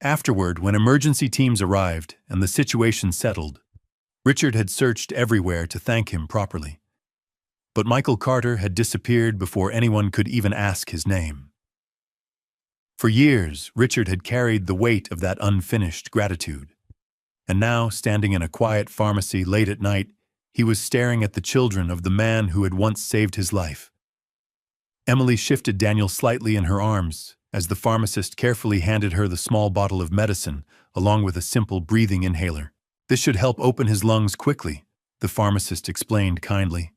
Afterward, when emergency teams arrived and the situation settled, Richard had searched everywhere to thank him properly. But Michael Carter had disappeared before anyone could even ask his name. For years, Richard had carried the weight of that unfinished gratitude. And now, standing in a quiet pharmacy late at night, he was staring at the children of the man who had once saved his life. Emily shifted Daniel slightly in her arms as the pharmacist carefully handed her the small bottle of medicine along with a simple breathing inhaler. "This should help open his lungs quickly," the pharmacist explained kindly.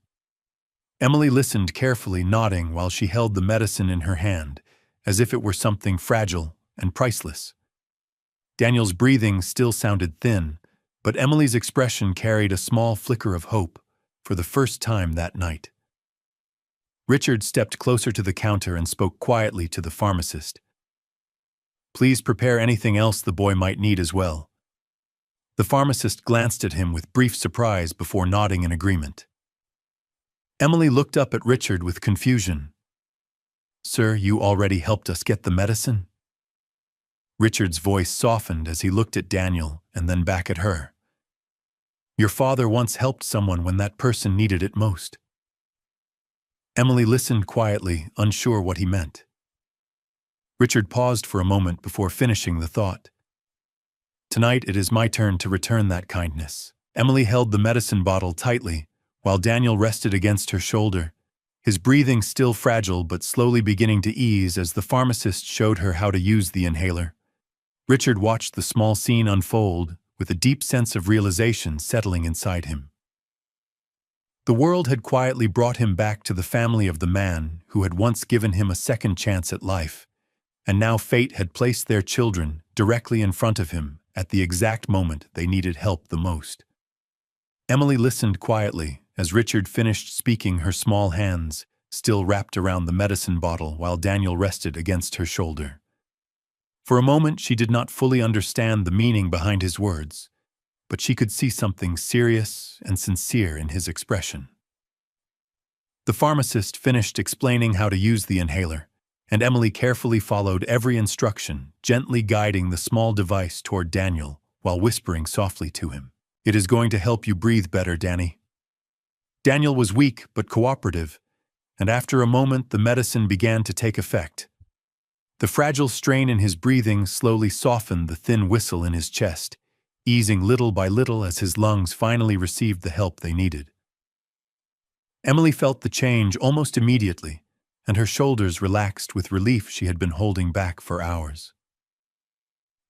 Emily listened carefully, nodding while she held the medicine in her hand, as if it were something fragile and priceless. Daniel's breathing still sounded thin, but Emily's expression carried a small flicker of hope for the first time that night. Richard stepped closer to the counter and spoke quietly to the pharmacist. "Please prepare anything else the boy might need as well." The pharmacist glanced at him with brief surprise before nodding in agreement. Emily looked up at Richard with confusion. "Sir, you already helped us get the medicine?" Richard's voice softened as he looked at Daniel and then back at her. "Your father once helped someone when that person needed it most." Emily listened quietly, unsure what he meant. Richard paused for a moment before finishing the thought. "Tonight it is my turn to return that kindness." Emily held the medicine bottle tightly, while Daniel rested against her shoulder, his breathing still fragile but slowly beginning to ease as the pharmacist showed her how to use the inhaler. Richard watched the small scene unfold with a deep sense of realization settling inside him. The world had quietly brought him back to the family of the man who had once given him a second chance at life, and now fate had placed their children directly in front of him at the exact moment they needed help the most. Emily listened quietly as Richard finished speaking, her small hands still wrapped around the medicine bottle while Daniel rested against her shoulder. For a moment she did not fully understand the meaning behind his words, but she could see something serious and sincere in his expression. The pharmacist finished explaining how to use the inhaler, and Emily carefully followed every instruction, gently guiding the small device toward Daniel while whispering softly to him. "It is going to help you breathe better, Danny." Daniel was weak but cooperative, and after a moment the medicine began to take effect. The fragile strain in his breathing slowly softened the thin whistle in his chest, easing little by little as his lungs finally received the help they needed. Emily felt the change almost immediately, and her shoulders relaxed with relief she had been holding back for hours.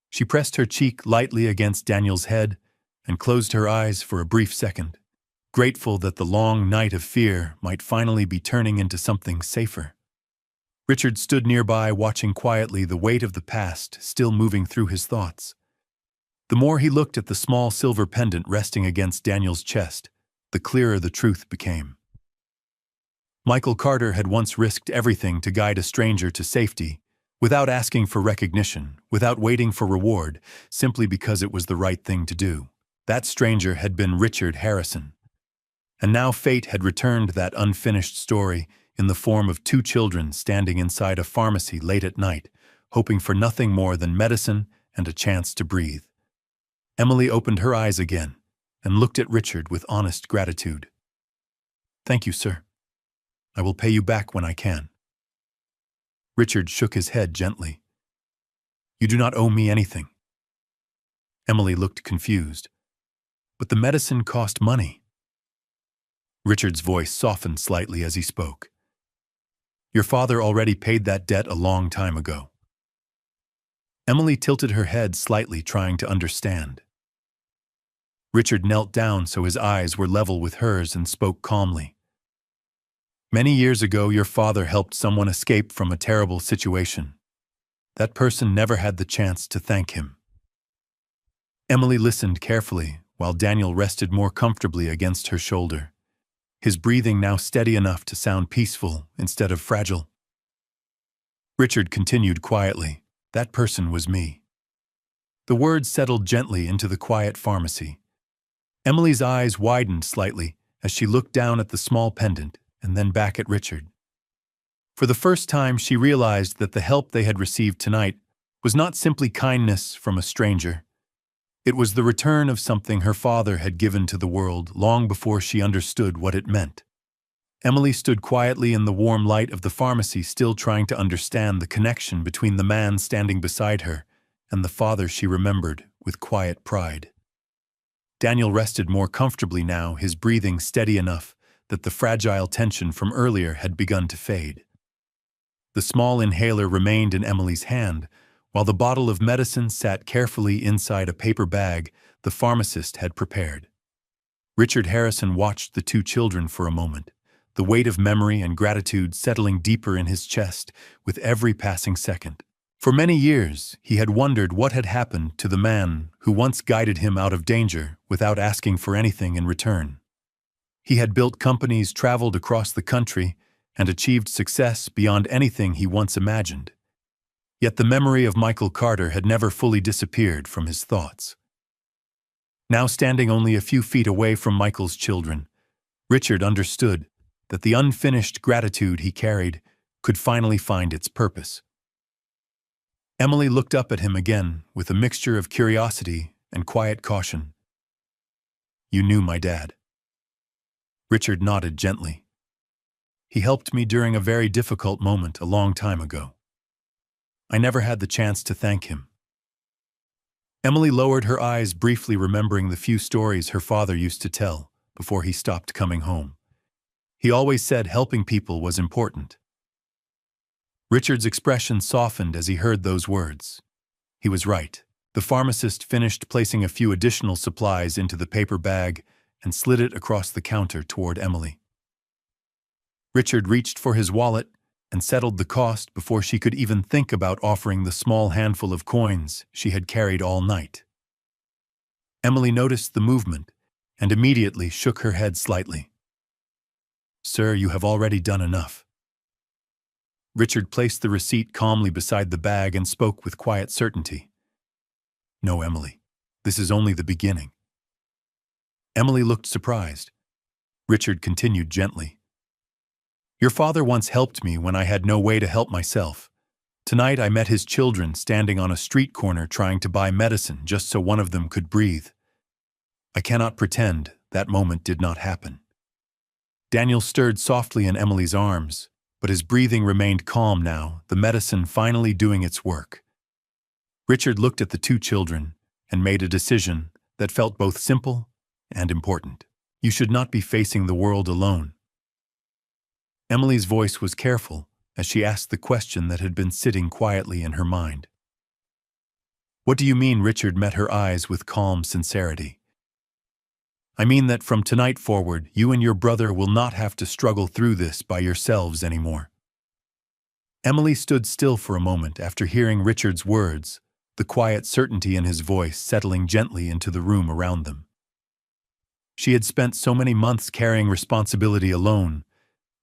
She pressed her cheek lightly against Daniel's head and closed her eyes for a brief second, grateful that the long night of fear might finally be turning into something safer. Richard stood nearby, watching quietly, the weight of the past still moving through his thoughts. The more he looked at the small silver pendant resting against Daniel's chest, the clearer the truth became. Michael Carter had once risked everything to guide a stranger to safety, without asking for recognition, without waiting for reward, simply because it was the right thing to do. That stranger had been Richard Harrison. And now fate had returned that unfinished story in the form of two children standing inside a pharmacy late at night, hoping for nothing more than medicine and a chance to breathe. Emily opened her eyes again and looked at Richard with honest gratitude. "Thank you, sir. I will pay you back when I can." Richard shook his head gently. "You do not owe me anything." Emily looked confused. "But the medicine cost money." Richard's voice softened slightly as he spoke. "Your father already paid that debt a long time ago." Emily tilted her head slightly, trying to understand. Richard knelt down so his eyes were level with hers and spoke calmly. "Many years ago, your father helped someone escape from a terrible situation. That person never had the chance to thank him." Emily listened carefully while Daniel rested more comfortably against her shoulder, his breathing now steady enough to sound peaceful instead of fragile. Richard continued quietly, "That person was me." The words settled gently into the quiet pharmacy. Emily's eyes widened slightly as she looked down at the small pendant and then back at Richard. For the first time, she realized that the help they had received tonight was not simply kindness from a stranger. It was the return of something her father had given to the world long before she understood what it meant. Emily stood quietly in the warm light of the pharmacy, still trying to understand the connection between the man standing beside her and the father she remembered with quiet pride. Daniel rested more comfortably now, his breathing steady enough that the fragile tension from earlier had begun to fade. The small inhaler remained in Emily's hand, while the bottle of medicine sat carefully inside a paper bag the pharmacist had prepared. Richard Harrison watched the two children for a moment, the weight of memory and gratitude settling deeper in his chest with every passing second. For many years, he had wondered what had happened to the man who once guided him out of danger without asking for anything in return. He had built companies, traveled across the country, and achieved success beyond anything he once imagined. Yet the memory of Michael Carter had never fully disappeared from his thoughts. Now standing only a few feet away from Michael's children, Richard understood that the unfinished gratitude he carried could finally find its purpose. Emily looked up at him again with a mixture of curiosity and quiet caution. "You knew my dad?" Richard nodded gently. "He helped me during a very difficult moment a long time ago. I never had the chance to thank him." Emily lowered her eyes, briefly remembering the few stories her father used to tell before he stopped coming home. He always said helping people was important. Richard's expression softened as he heard those words. He was right. The pharmacist finished placing a few additional supplies into the paper bag and slid it across the counter toward Emily. Richard reached for his wallet and settled the cost before she could even think about offering the small handful of coins she had carried all night. Emily noticed the movement and immediately shook her head slightly. "Sir, you have already done enough." Richard placed the receipt calmly beside the bag and spoke with quiet certainty. "No, Emily, this is only the beginning." Emily looked surprised. Richard continued gently. "Your father once helped me when I had no way to help myself. Tonight I met his children standing on a street corner trying to buy medicine just so one of them could breathe. I cannot pretend that moment did not happen." Daniel stirred softly in Emily's arms, but his breathing remained calm now, the medicine finally doing its work. Richard looked at the two children and made a decision that felt both simple and important. You should not be facing the world alone. Emily's voice was careful as she asked the question that had been sitting quietly in her mind. What do you mean? Richard met her eyes with calm sincerity. I mean that from tonight forward, you and your brother will not have to struggle through this by yourselves anymore. Emily stood still for a moment after hearing Richard's words, the quiet certainty in his voice settling gently into the room around them. She had spent so many months carrying responsibility alone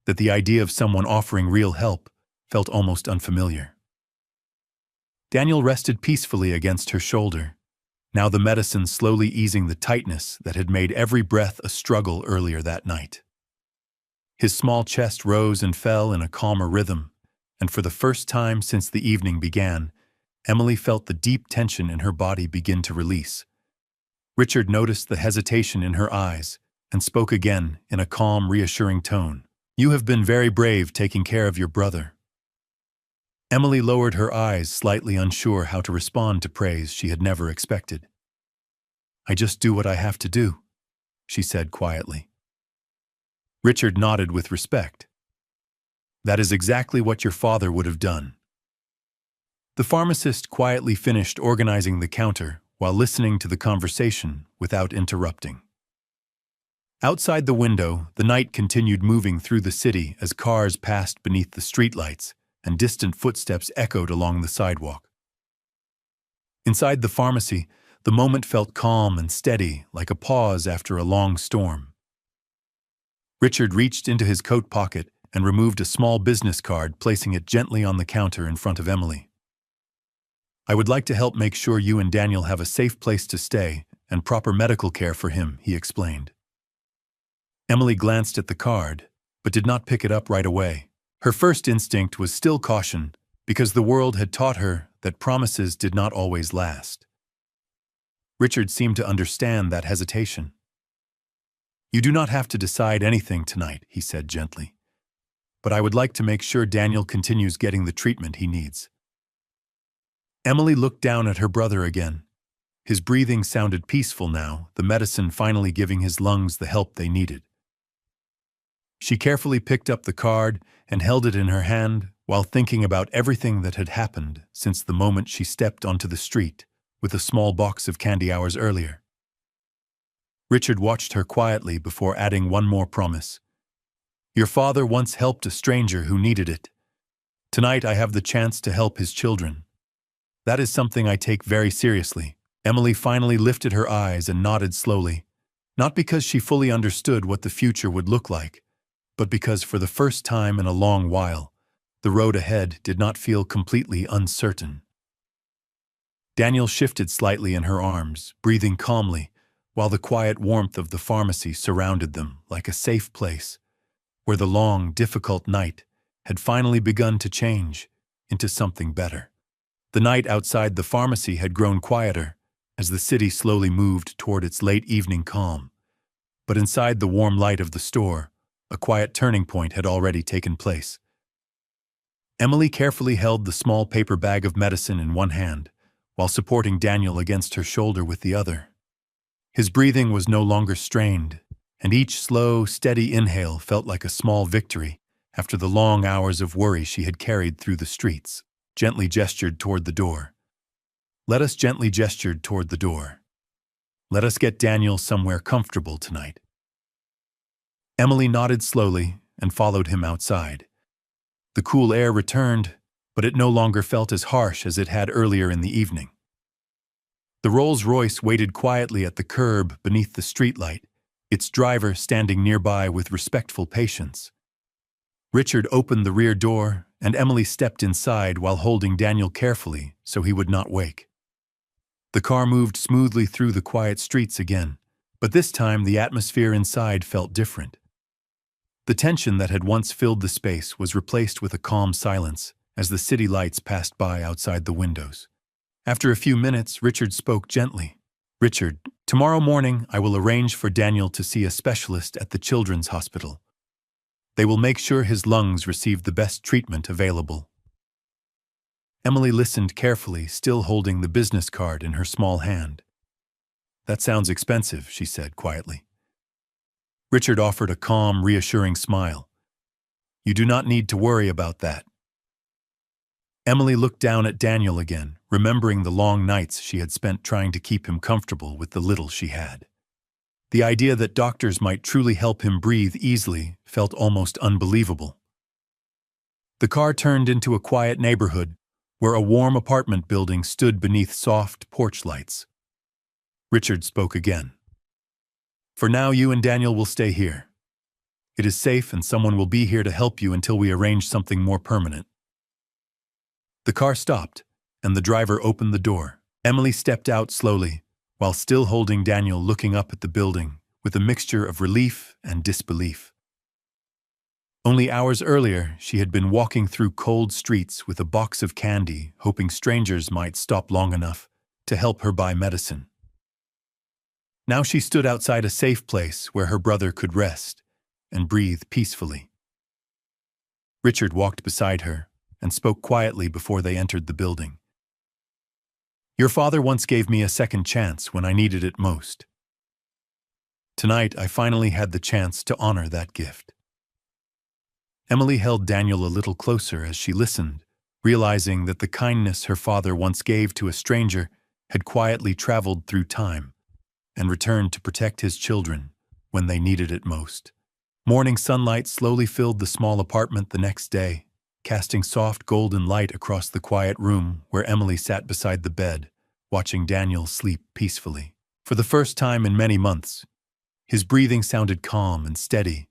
that the idea of someone offering real help felt almost unfamiliar. Daniel rested peacefully against her shoulder, now the medicine slowly easing the tightness that had made every breath a struggle earlier that night. His small chest rose and fell in a calmer rhythm, and for the first time since the evening began, Emily felt the deep tension in her body begin to release. Richard noticed the hesitation in her eyes and spoke again in a calm, reassuring tone. You have been very brave taking care of your brother. Emily lowered her eyes, slightly unsure how to respond to praise she had never expected. I just do what I have to do, she said quietly. Richard nodded with respect. That is exactly what your father would have done. The pharmacist quietly finished organizing the counter while listening to the conversation without interrupting. Outside the window, the night continued moving through the city as cars passed beneath the streetlights and distant footsteps echoed along the sidewalk. Inside the pharmacy, the moment felt calm and steady, like a pause after a long storm. Richard reached into his coat pocket and removed a small business card, placing it gently on the counter in front of Emily. I would like to help make sure you and Daniel have a safe place to stay and proper medical care for him, he explained. Emily glanced at the card, but did not pick it up right away. Her first instinct was still caution, because the world had taught her that promises did not always last. Richard seemed to understand that hesitation. You do not have to decide anything tonight, he said gently. But I would like to make sure Daniel continues getting the treatment he needs. Emily looked down at her brother again. His breathing sounded peaceful now, the medicine finally giving his lungs the help they needed. She carefully picked up the card and held it in her hand while thinking about everything that had happened since the moment she stepped onto the street with a small box of candy hours earlier. Richard watched her quietly before adding one more promise. Your father once helped a stranger who needed it. Tonight I have the chance to help his children. That is something I take very seriously. Emily finally lifted her eyes and nodded slowly, not because she fully understood what the future would look like, but because for the first time in a long while, the road ahead did not feel completely uncertain. Daniel shifted slightly in her arms, breathing calmly, while the quiet warmth of the pharmacy surrounded them like a safe place, where the long, difficult night had finally begun to change into something better. The night outside the pharmacy had grown quieter as the city slowly moved toward its late evening calm, but inside the warm light of the store, a quiet turning point had already taken place. Emily carefully held the small paper bag of medicine in one hand, while supporting Daniel against her shoulder with the other. His breathing was no longer strained, and each slow, steady inhale felt like a small victory after the long hours of worry she had carried through the streets. Gently gestured toward the door. Let us gently gestured toward the door. Let us get Daniel somewhere comfortable tonight. Emily nodded slowly and followed him outside. The cool air returned, but it no longer felt as harsh as it had earlier in the evening. The Rolls-Royce waited quietly at the curb beneath the streetlight, its driver standing nearby with respectful patience. Richard opened the rear door, and Emily stepped inside while holding Daniel carefully so he would not wake. The car moved smoothly through the quiet streets again, but this time the atmosphere inside felt different. The tension that had once filled the space was replaced with a calm silence as the city lights passed by outside the windows. After a few minutes, Richard spoke gently. Richard, tomorrow morning I will arrange for Daniel to see a specialist at the children's hospital. They will make sure his lungs receive the best treatment available. Emily listened carefully, still holding the business card in her small hand. That sounds expensive, she said quietly. Richard offered a calm, reassuring smile. You do not need to worry about that. Emily looked down at Daniel again, remembering the long nights she had spent trying to keep him comfortable with the little she had. The idea that doctors might truly help him breathe easily felt almost unbelievable. The car turned into a quiet neighborhood, where a warm apartment building stood beneath soft porch lights. Richard spoke again. For now, you and Daniel will stay here. It is safe and someone will be here to help you until we arrange something more permanent. The car stopped, and the driver opened the door. Emily stepped out slowly, while still holding Daniel, looking up at the building with a mixture of relief and disbelief. Only hours earlier, she had been walking through cold streets with a box of candy, hoping strangers might stop long enough to help her buy medicine. Now she stood outside a safe place where her brother could rest and breathe peacefully. Richard walked beside her and spoke quietly before they entered the building. Your father once gave me a second chance when I needed it most. Tonight, I finally had the chance to honor that gift. Emily held Daniel a little closer as she listened, realizing that the kindness her father once gave to a stranger had quietly traveled through time and returned to protect his children when they needed it most. Morning sunlight slowly filled the small apartment the next day, casting soft golden light across the quiet room where Emily sat beside the bed, watching Daniel sleep peacefully. For the first time in many months, his breathing sounded calm and steady,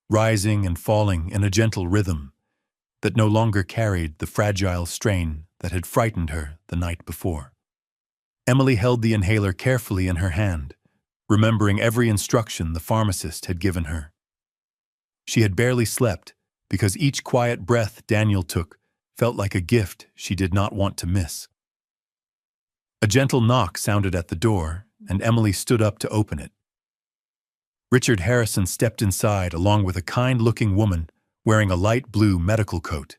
rising and falling in a gentle rhythm that no longer carried the fragile strain that had frightened her the night before. Emily held the inhaler carefully in her hand, remembering every instruction the pharmacist had given her. She had barely slept because each quiet breath Daniel took felt like a gift she did not want to miss. A gentle knock sounded at the door, and Emily stood up to open it. Richard Harrison stepped inside along with a kind-looking woman wearing a light blue medical coat.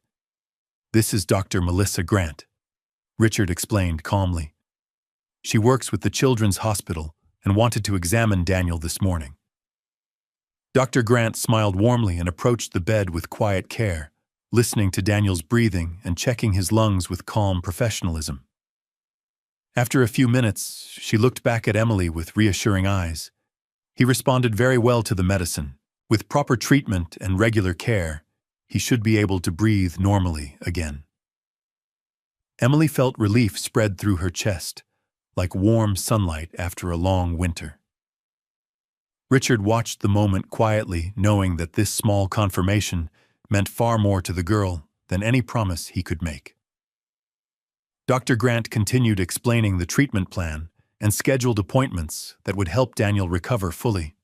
This is Dr. Melissa Grant, Richard explained calmly. She works with the Children's Hospital and wanted to examine Daniel this morning. Dr. Grant smiled warmly and approached the bed with quiet care, listening to Daniel's breathing and checking his lungs with calm professionalism. After a few minutes, she looked back at Emily with reassuring eyes. He responded very well to the medicine. With proper treatment and regular care, he should be able to breathe normally again. Emily felt relief spread through her chest, like warm sunlight after a long winter. Richard watched the moment quietly, knowing that this small confirmation meant far more to the girl than any promise he could make. Dr. Grant continued explaining the treatment plan and scheduled appointments that would help Daniel recover fully.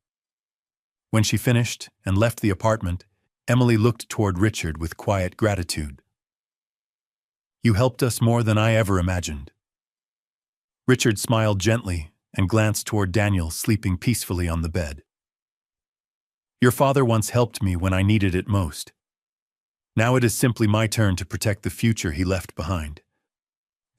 When she finished and left the apartment, Emily looked toward Richard with quiet gratitude. You helped us more than I ever imagined. Richard smiled gently and glanced toward Daniel sleeping peacefully on the bed. Your father once helped me when I needed it most. Now it is simply my turn to protect the future he left behind.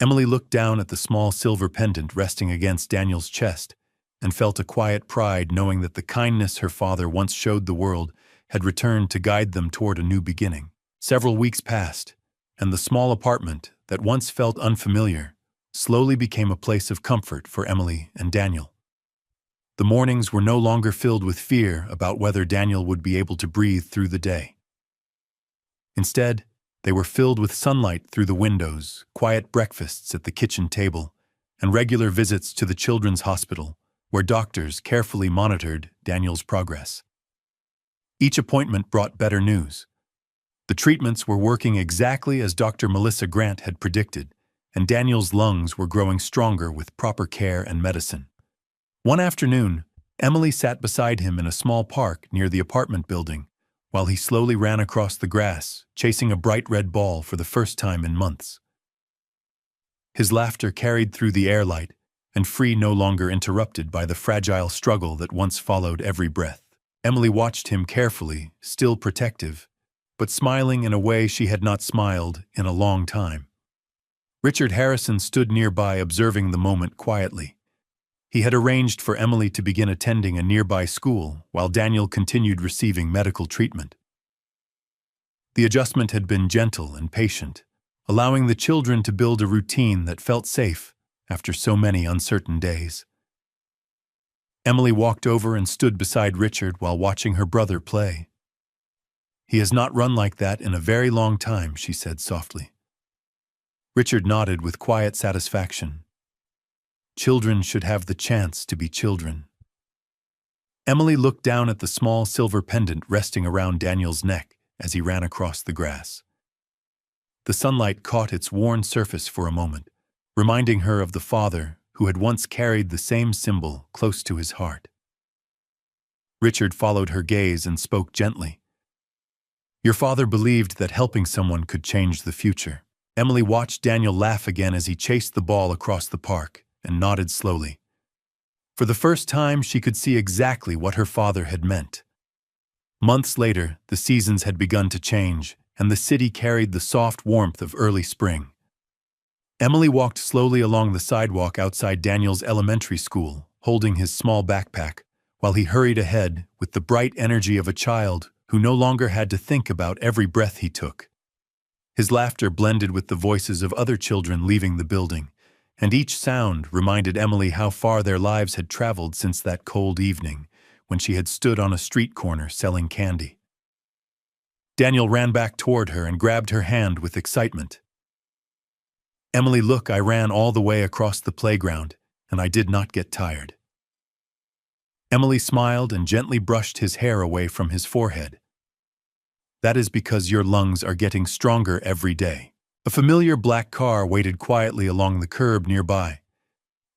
Emily looked down at the small silver pendant resting against Daniel's chest and felt a quiet pride knowing that the kindness her father once showed the world had returned to guide them toward a new beginning. Several weeks passed, and the small apartment that once felt unfamiliar slowly became a place of comfort for Emily and Daniel. The mornings were no longer filled with fear about whether Daniel would be able to breathe through the day. Instead, they were filled with sunlight through the windows, quiet breakfasts at the kitchen table, and regular visits to the Children's Hospital, where doctors carefully monitored Daniel's progress. Each appointment brought better news. The treatments were working exactly as Dr. Melissa Grant had predicted, and Daniel's lungs were growing stronger with proper care and medicine. One afternoon, Emily sat beside him in a small park near the apartment building, while he slowly ran across the grass, chasing a bright red ball for the first time in months. His laughter carried through the air light, and free no longer interrupted by the fragile struggle that once followed every breath. Emily watched him carefully, still protective, but smiling in a way she had not smiled in a long time. Richard Harrison stood nearby observing the moment quietly. He had arranged for Emily to begin attending a nearby school while Daniel continued receiving medical treatment. The adjustment had been gentle and patient, allowing the children to build a routine that felt safe after so many uncertain days. Emily walked over and stood beside Richard while watching her brother play. "He has not run like that in a very long time," she said softly. Richard nodded with quiet satisfaction. Children should have the chance to be children. Emily looked down at the small silver pendant resting around Daniel's neck as he ran across the grass. The sunlight caught its worn surface for a moment, reminding her of the father who had once carried the same symbol close to his heart. Richard followed her gaze and spoke gently. "Your father believed that helping someone could change the future." Emily watched Daniel laugh again as he chased the ball across the park and nodded slowly. For the first time, she could see exactly what her father had meant. Months later, the seasons had begun to change, and the city carried the soft warmth of early spring. Emily walked slowly along the sidewalk outside Daniel's elementary school, holding his small backpack, while he hurried ahead with the bright energy of a child who no longer had to think about every breath he took. His laughter blended with the voices of other children leaving the building, and each sound reminded Emily how far their lives had traveled since that cold evening when she had stood on a street corner selling candy. Daniel ran back toward her and grabbed her hand with excitement. "Emily, look, I ran all the way across the playground, and I did not get tired." Emily smiled and gently brushed his hair away from his forehead. "That is because your lungs are getting stronger every day." A familiar black car waited quietly along the curb nearby,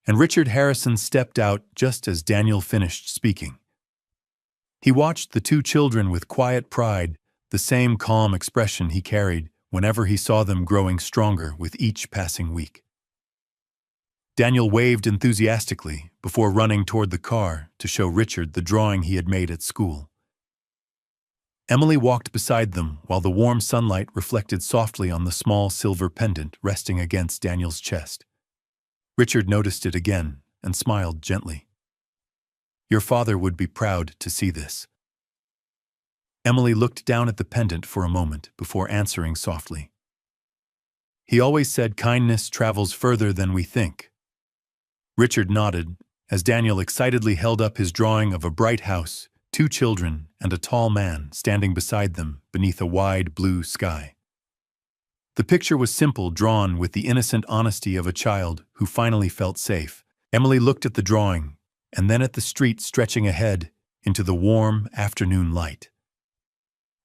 and Richard Harrison stepped out just as Daniel finished speaking. He watched the two children with quiet pride, the same calm expression he carried whenever he saw them growing stronger with each passing week. Daniel waved enthusiastically before running toward the car to show Richard the drawing he had made at school. Emily walked beside them while the warm sunlight reflected softly on the small silver pendant resting against Daniel's chest. Richard noticed it again and smiled gently. "Your father would be proud to see this." Emily looked down at the pendant for a moment before answering softly. "He always said kindness travels further than we think." Richard nodded as Daniel excitedly held up his drawing of a bright house, two children, and a tall man standing beside them beneath a wide blue sky. The picture was simple, drawn with the innocent honesty of a child who finally felt safe. Emily looked at the drawing and then at the street stretching ahead into the warm afternoon light.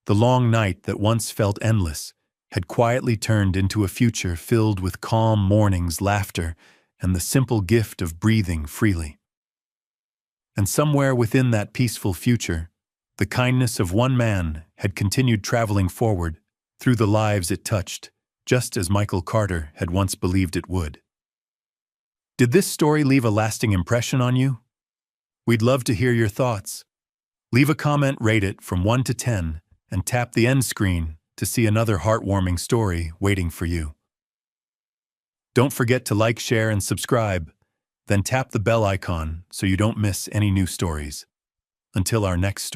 The long night that once felt endless had quietly turned into a future filled with calm mornings, laughter, and the simple gift of breathing freely. And somewhere within that peaceful future, the kindness of one man had continued traveling forward through the lives it touched, just as Michael Carter had once believed it would. Did this story leave a lasting impression on you? We'd love to hear your thoughts. Leave a comment, rate it from 1 to 10, and tap the end screen to see another heartwarming story waiting for you. Don't forget to like, share, and subscribe. Then tap the bell icon so you don't miss any new stories. Until our next story.